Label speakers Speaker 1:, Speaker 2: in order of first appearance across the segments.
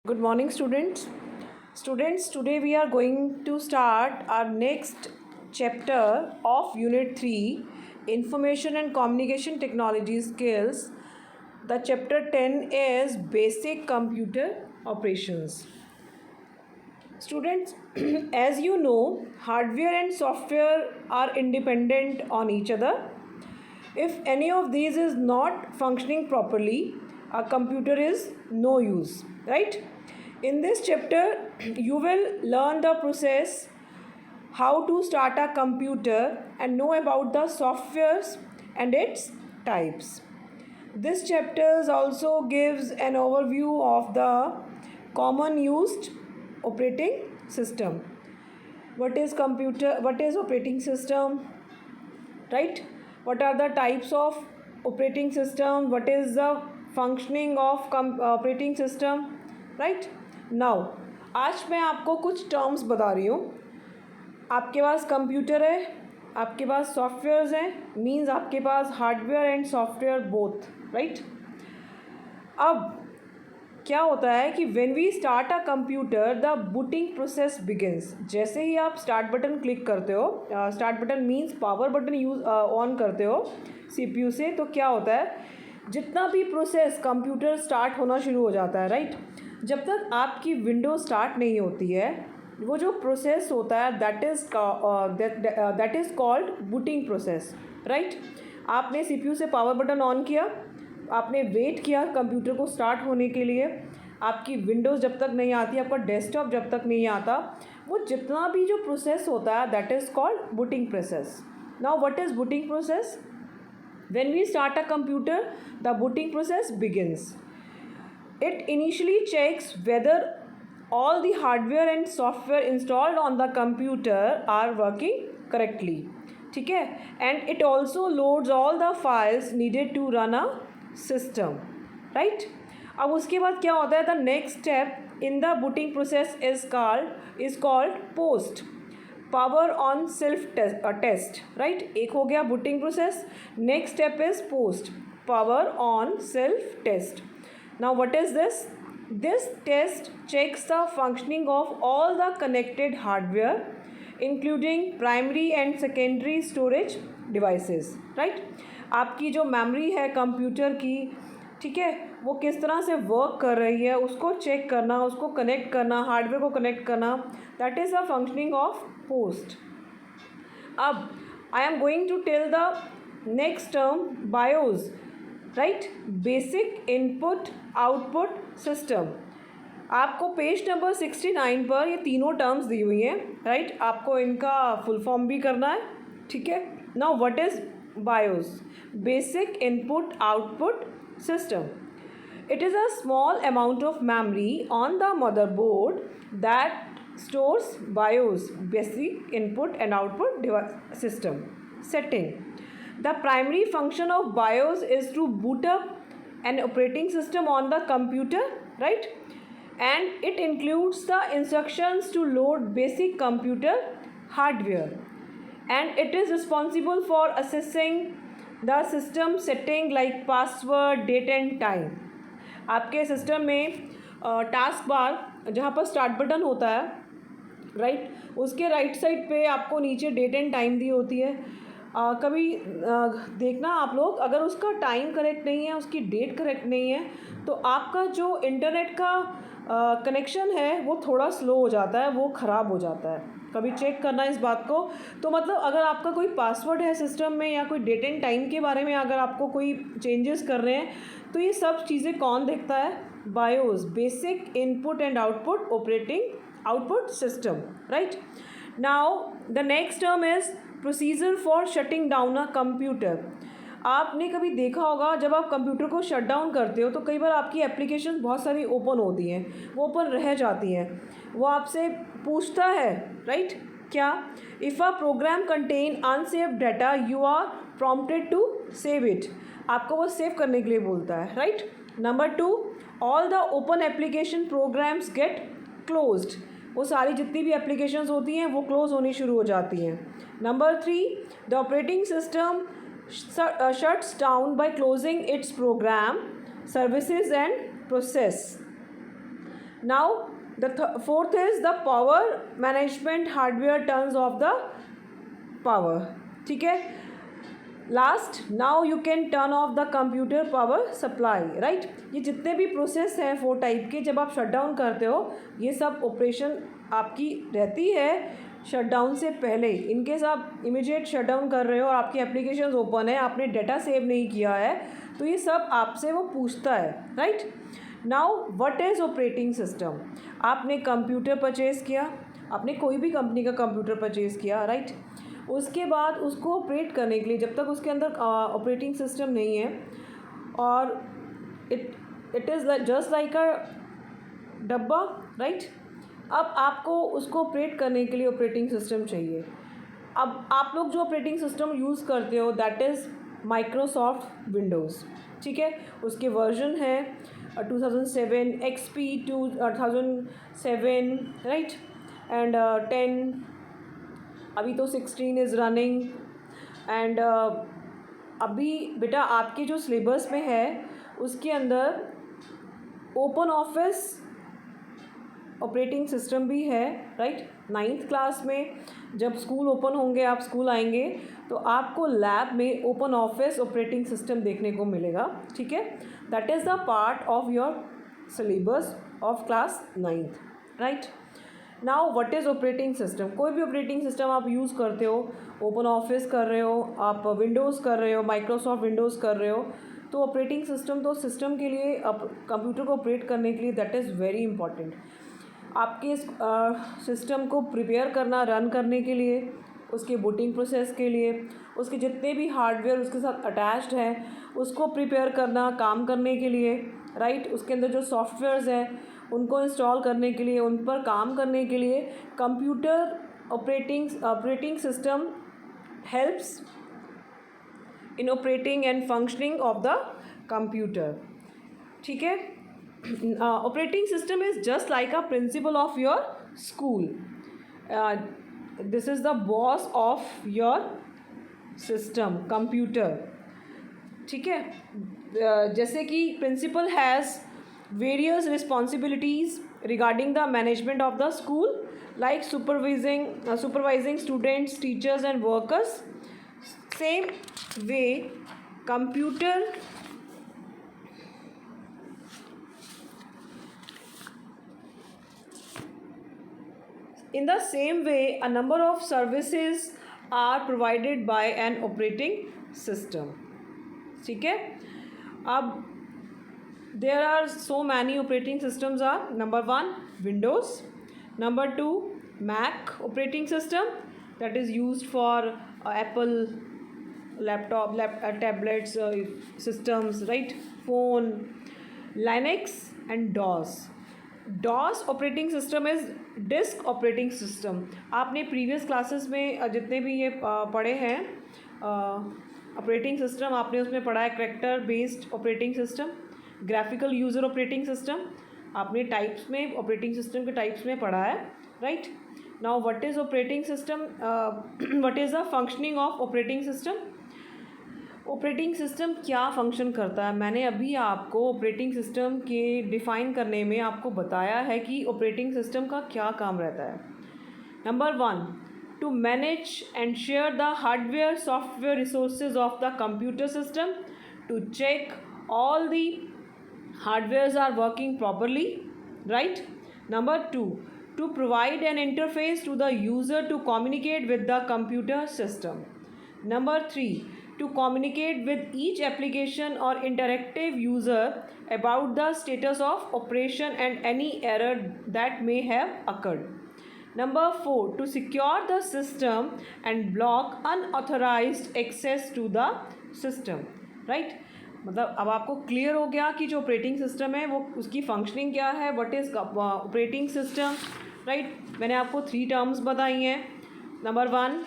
Speaker 1: Good morning, students. Today we are going to start our next chapter of Unit 3, Information and Communication Technology Skills. The chapter 10 is Basic Computer Operations. Students, as you know, hardware and software are independent on each other. If any of these is not functioning properly, a computer is no use, right? In this chapter, you will learn the process, how to start a computer, and know about the softwares and its types. This chapter also gives an overview of the common used operating system. What is operating system, right? What are the types of operating system? What is the functioning of operating system, right? Now आज मैं आपको कुछ terms बता रही हूँ. आपके पास computer है, आपके पास सॉफ्टवेयर्स हैं, मीन्स आपके पास hardware and software both, right. अब क्या होता है कि when we start a computer the booting process begins. जैसे ही आप स्टार्ट बटन क्लिक करते हो, start button means power button use on करते हो सीपीयू से, तो क्या होता है, जितना भी प्रोसेस कंप्यूटर स्टार्ट होना शुरू हो जाता है, राइट. जब तक आपकी विंडो स्टार्ट नहीं होती है, वो जो प्रोसेस होता है that is called booting process, right. आपने सीपीयू से पावर बटन ऑन किया, आपने वेट किया कंप्यूटर को स्टार्ट होने के लिए, आपकी विंडोज़ जब तक नहीं आती, आपका डेस्कटॉप जब तक नहीं आता, वो जितना भी जो प्रोसेस होता है that is called booting process. Now what is booting process? When we start a computer the booting process begins. It initially checks whether all the hardware and software installed on the computer are working correctly. ठीक है, and it also loads all the files needed to run a system, right. अब उसके बाद क्या होता है, the next step in the booting process is called post power on self test, right. एक हो गया booting process. Next step is post power on self test. Now what is this? This test checks the functioning of all the connected hardware including primary and secondary storage devices, right. आपकी जो memory है computer की, ठीक है, वो किस तरह से वर्क कर रही है उसको चेक करना, उसको कनेक्ट करना, हार्डवेयर को कनेक्ट करना, that is the functioning of POST. अब I am going to tell the next term, BIOS, right. Basic input output system. आपको पेज नंबर 69 पर ये तीनों टर्म्स दी हुई हैं, राइट. आपको इनका फुल फॉर्म भी करना है, ठीक है. Now what is BIOS? Basic input output system. It is a small amount of memory on the motherboard that stores BIOS, basic input and output system. Setting. The primary function of BIOS is to boot up an operating system on the computer, right? And it includes the instructions to load basic computer hardware. And it is responsible for accessing the system setting like password, date and time. आपके system में task bar जहाँ पर start button होता है, right, उसके right side पे आपको नीचे डेट एंड टाइम दी होती है. कभी देखना आप लोग, अगर उसका टाइम करेक्ट नहीं है, उसकी डेट करेक्ट नहीं है, तो आपका जो इंटरनेट का कनेक्शन है वो थोड़ा स्लो हो जाता है, वो ख़राब हो जाता है. कभी चेक करना इस बात को. तो मतलब अगर आपका कोई पासवर्ड है सिस्टम में या कोई डेट एंड टाइम के बारे में अगर आपको कोई चेंजेस कर रहे हैं, तो ये सब चीज़ें कौन देखता है? BIOS, basic input and output operating output system, right. Now the next term is procedure for shutting down a computer. आपने कभी देखा होगा जब आप कंप्यूटर को शट डाउन करते हो तो कई बार आपकी एप्लीकेशन बहुत सारी ओपन होती हैं, वो ओपन रह जाती हैं, वो आपसे पूछता है, राइट. क्या? If a program contain unsaved data you are prompted to save it. आपको वो सेव करने के लिए बोलता है, right. Number 2, all the open application programs get closed. वो सारी जितनी भी एप्लीकेशंस होती हैं वो क्लोज होनी शुरू हो जाती हैं. Number 3, the operating system shuts down by closing its program, services and process. Now the fourth is the power management hardware turns of the power. ठीक है. Last, now you can turn off the computer power supply. Right. ये जितने भी process हैं 4 type के, जब आप shut down करते हो ये सब ऑपरेशन आपकी रहती है शटडाउन से पहले. इनकेस आप इमीडिएट शटडाउन कर रहे हो और आपकी एप्लीकेशन ओपन है, आपने डाटा सेव नहीं किया है, तो ये सब आपसे वो पूछता है. Right. Now what is operating system. आपने कंप्यूटर परचेज़ किया, आपने कोई भी कंपनी का कंप्यूटर परचेज़ किया. राइट. उसके बाद उसको ऑपरेट करने के लिए, जब तक उसके अंदर ऑपरेटिंग सिस्टम नहीं है, और इट इज़ जस्ट लाइक अ डब्बा. राइट. अब आपको उसको ऑपरेट करने के लिए ऑपरेटिंग सिस्टम चाहिए. अब आप लोग जो ऑपरेटिंग सिस्टम यूज़ करते हो दैट इज़ माइक्रोसॉफ्ट विंडोज़. ठीक है. उसके वर्जन है 2007 XP 2007. राइट. एंड 10. अभी तो 16 इज़ रनिंग. एंड अभी बेटा आपके जो सिलेबस में है उसके अंदर ओपन ऑफिस ऑपरेटिंग सिस्टम भी है. राइट. 9th क्लास में जब स्कूल ओपन होंगे, आप स्कूल आएंगे, तो आपको लैब में ओपन ऑफिस ऑपरेटिंग सिस्टम देखने को मिलेगा. ठीक है. That is the part of your syllabus of class 9th. Right. Now what is operating system. कोई भी ऑपरेटिंग सिस्टम आप यूज़ करते हो, ओपन ऑफिस कर रहे हो, आप विंडोज़ कर रहे हो, माइक्रोसॉफ्ट विंडोज़ कर रहे हो, तो ऑपरेटिंग सिस्टम तो सिस्टम के लिए, कंप्यूटर को ऑपरेट करने के लिए दैट इज़ वेरी इंपॉर्टेंट. आपके सिस्टम को प्रिपेयर करना, रन करने के लिए, उसके बूटिंग प्रोसेस के लिए, उसके जितने भी हार्डवेयर उसके साथ अटैच्ड हैं उसको प्रिपेयर करना, काम करने के लिए. राइट. उसके अंदर जो सॉफ्टवेयर्स हैं उनको इंस्टॉल करने के लिए, उन पर काम करने के लिए computer operating system helps in operating and functioning of the computer. ठीक है. Operating system is just like a principal of your school. This is the boss of your system computer. ठीक है. जैसे कि principal has various responsibilities regarding the management of the school, like supervising students, teachers and workers. Same way computer in the same way a number of services are provided by an operating system. ठीक है. अब there are so many operating systems are: number 1 Windows, number 2 Mac operating system, that is used for Apple laptop, tablets, systems, right, phone. Linux and DOS operating system is disk operating system. आपने previous classes में जितने भी ये पढ़े हैं operating system, आपने उसमें पढ़ा है character based operating system, graphical user operating system, आपने टाइप्स में ऑपरेटिंग सिस्टम के टाइप्स में पढ़ा है. Right. Now what is operating system, what is the functioning of operating system. Operating system क्या फंक्शन करता है, मैंने अभी आपको ऑपरेटिंग सिस्टम के डिफ़ाइन करने में आपको बताया है कि ऑपरेटिंग सिस्टम का क्या काम रहता है. Number 1, to manage and share the hardware software resources of the computer system, to check all the hardwares are working properly. Right. Number 2, to provide an interface to the user to communicate with the computer system. Number 3, to communicate with each application or interactive user about the status of operation and any error that may have occurred. Number 4, to secure the system and block unauthorized access to the system. Right. मतलब अब आपको clear हो गया कि जो operating system है वो उसकी फंक्शनिंग क्या है, what is operating system. Right. मैंने आपको 3 टर्म्स बताई हैं. Number 1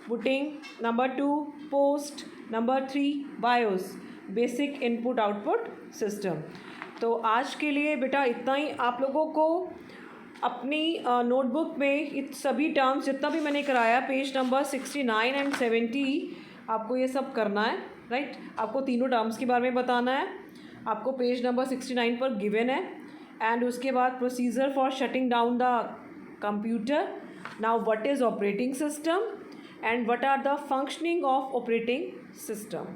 Speaker 1: booting, number 2 post, number 3 BIOS, basic input output system. तो आज के लिए बेटा इतना ही. आप लोगों को अपनी नोटबुक में सभी टर्म्स जितना भी मैंने कराया, पेज नंबर 69 एंड 70, आपको ये सब करना है. राइट. आपको तीनों टर्म्स के बारे में बताना है. आपको पेज नंबर 69 पर गिवन है एंड उसके बाद procedure for shutting down the computer. Now what is operating system and what are the functioning of operating system.